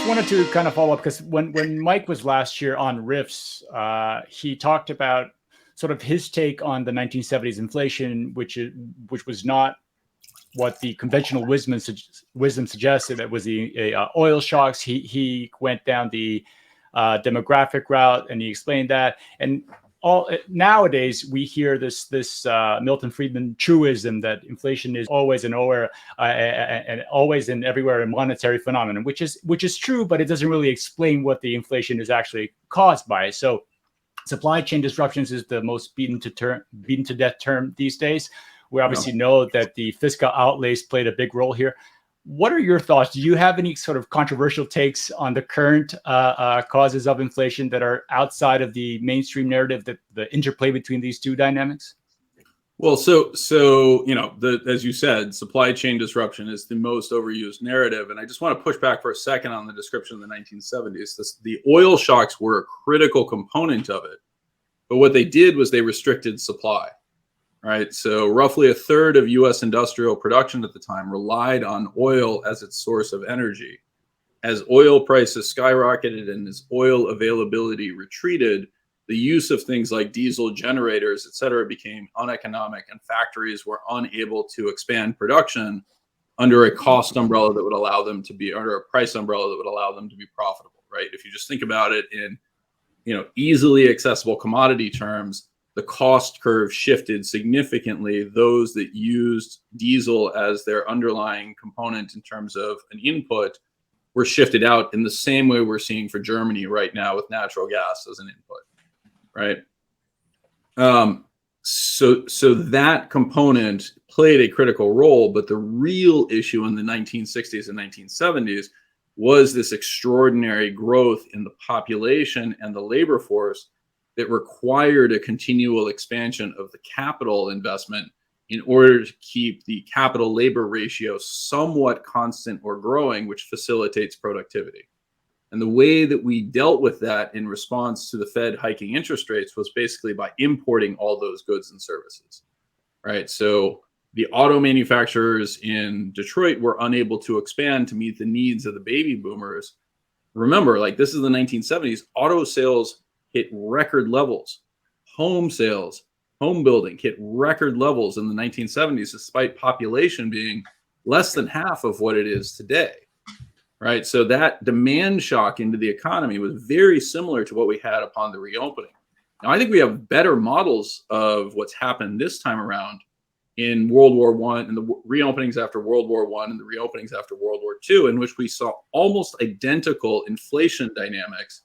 just wanted to kind of follow up because when Mike was last year on Riffs, he talked about sort of his take on the 1970s inflation, which was not what the conventional wisdom suggested. That was the oil shocks. He went down the demographic route, and he explained that. And nowadays we hear this Milton Friedman truism that inflation is always and nowhere and always and everywhere a monetary phenomenon, which is true, but it doesn't really explain what the inflation is actually caused by. So supply chain disruptions is the most beaten to death term these days. We obviously know that the fiscal outlays played a big role here. What are your thoughts? Do you have any sort of controversial takes on the current causes of inflation that are outside of the mainstream narrative, that the interplay between these two dynamics? Well, so as you said, supply chain disruption is the most overused narrative, and I just want to push back for a second on the description of the 1970s. The oil shocks were a critical component of it, but what they did was they restricted supply. Right. So roughly a third of U.S. industrial production at the time relied on oil as its source of energy. As oil prices skyrocketed and as oil availability retreated, the use of things like diesel generators, et cetera, became uneconomic, and factories were unable to expand production under a cost umbrella that would allow them to be, under a price umbrella that would allow them to be profitable. Right. If you just think about it in, easily accessible commodity terms, the cost curve shifted significantly. Those that used diesel as their underlying component in terms of an input were shifted out in the same way we're seeing for Germany right now with natural gas as an input, right? So that component played a critical role, but the real issue in the 1960s and 1970s was this extraordinary growth in the population and the labor force that required a continual expansion of the capital investment in order to keep the capital labor ratio somewhat constant or growing, which facilitates productivity. And the way that we dealt with that in response to the Fed hiking interest rates was basically by importing all those goods and services, right? So the auto manufacturers in Detroit were unable to expand to meet the needs of the baby boomers. Remember, this is the 1970s, auto sales hit record levels. Home sales, home building hit record levels in the 1970s, despite population being less than half of what it is today, right? So that demand shock into the economy was very similar to what we had upon the reopening. Now, I think we have better models of what's happened this time around in World War I and the reopenings after World War I and the reopenings after World War II, in which we saw almost identical inflation dynamics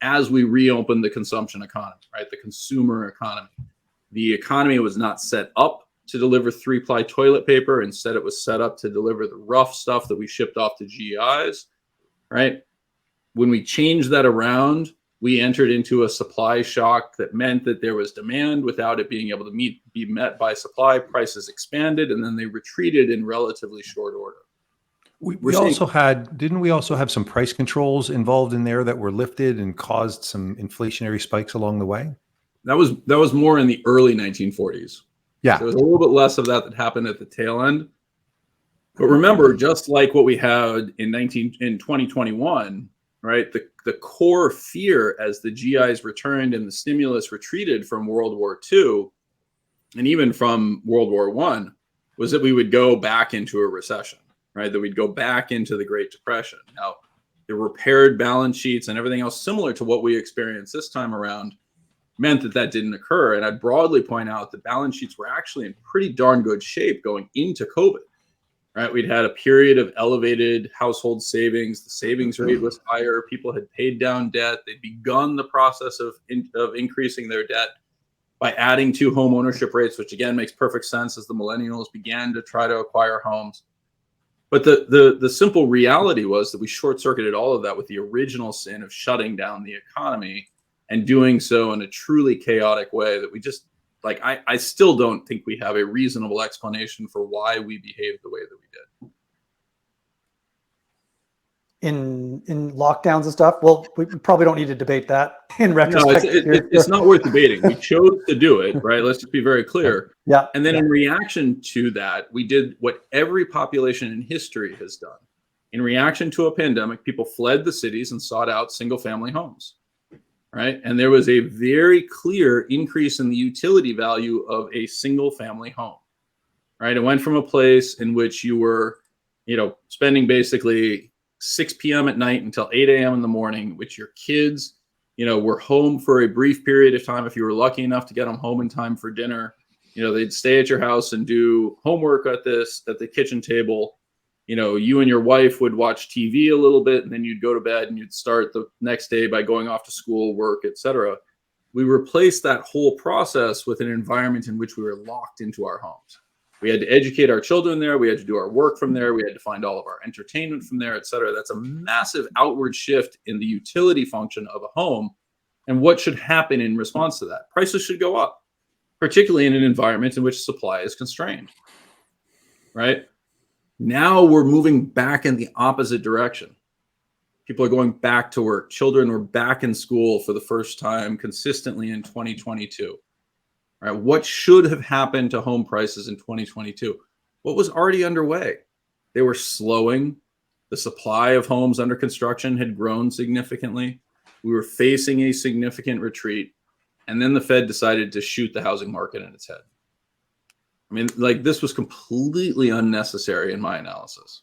as we reopened the consumption economy, right? The consumer economy. The economy was not set up to deliver 3-ply toilet paper. Instead, it was set up to deliver the rough stuff that we shipped off to GIs, right? When we changed that around, we entered into a supply shock that meant that there was demand without it being able to be met by supply. Prices expanded, and then they retreated in relatively short order. Didn't we also have some price controls involved in there that were lifted and caused some inflationary spikes along the way? That was more in the early 1940s. Yeah. So there was a little bit less of that happened at the tail end. But remember, just like what we had in 2021, right? The core fear as the GIs returned and the stimulus retreated from World War II and even from World War I was that we would go back into a recession. Right, that we'd go back into the Great Depression. Now, the repaired balance sheets and everything else similar to what we experienced this time around meant that didn't occur. And I'd broadly point out the balance sheets were actually in pretty darn good shape going into COVID. Right, we'd had a period of elevated household savings. The savings rate was higher. People had paid down debt. They'd begun the process of increasing their debt by adding to home ownership rates, which again makes perfect sense as the millennials began to try to acquire homes. But the simple reality was that we short-circuited all of that with the original sin of shutting down the economy and doing so in a truly chaotic way that we just, I still don't think we have a reasonable explanation for why we behaved the way that we did. In lockdowns and stuff? Well, we probably don't need to debate that in retrospect. No, it's not worth debating. We chose to do it, right? Let's just be very clear. And then in reaction to that, we did what every population in history has done. In reaction to a pandemic, people fled the cities and sought out single family homes, right? And there was a very clear increase in the utility value of a single family home, right? It went from a place in which you were, spending basically 6 p.m. at night until 8 a.m. in the morning, which your kids, were home for a brief period of time. If you were lucky enough to get them home in time for dinner, they'd stay at your house and do homework at the kitchen table. You and your wife would watch TV a little bit, and then you'd go to bed and you'd start the next day by going off to school, work, etc. We replaced that whole process with an environment in which we were locked into our homes. We had to educate our children there. We had to do our work from there. We had to find all of our entertainment from there, etc. That's a massive outward shift in the utility function of a home. And what should happen in response to that? Prices should go up, particularly in an environment in which supply is constrained, right? Now we're moving back in the opposite direction. People are going back to work. Children were back in school for the first time consistently in 2022. Right? What should have happened to home prices in 2022? What was already underway? They were slowing. The supply of homes under construction had grown significantly. We were facing a significant retreat. And then the Fed decided to shoot the housing market in its head. I mean, this was completely unnecessary in my analysis.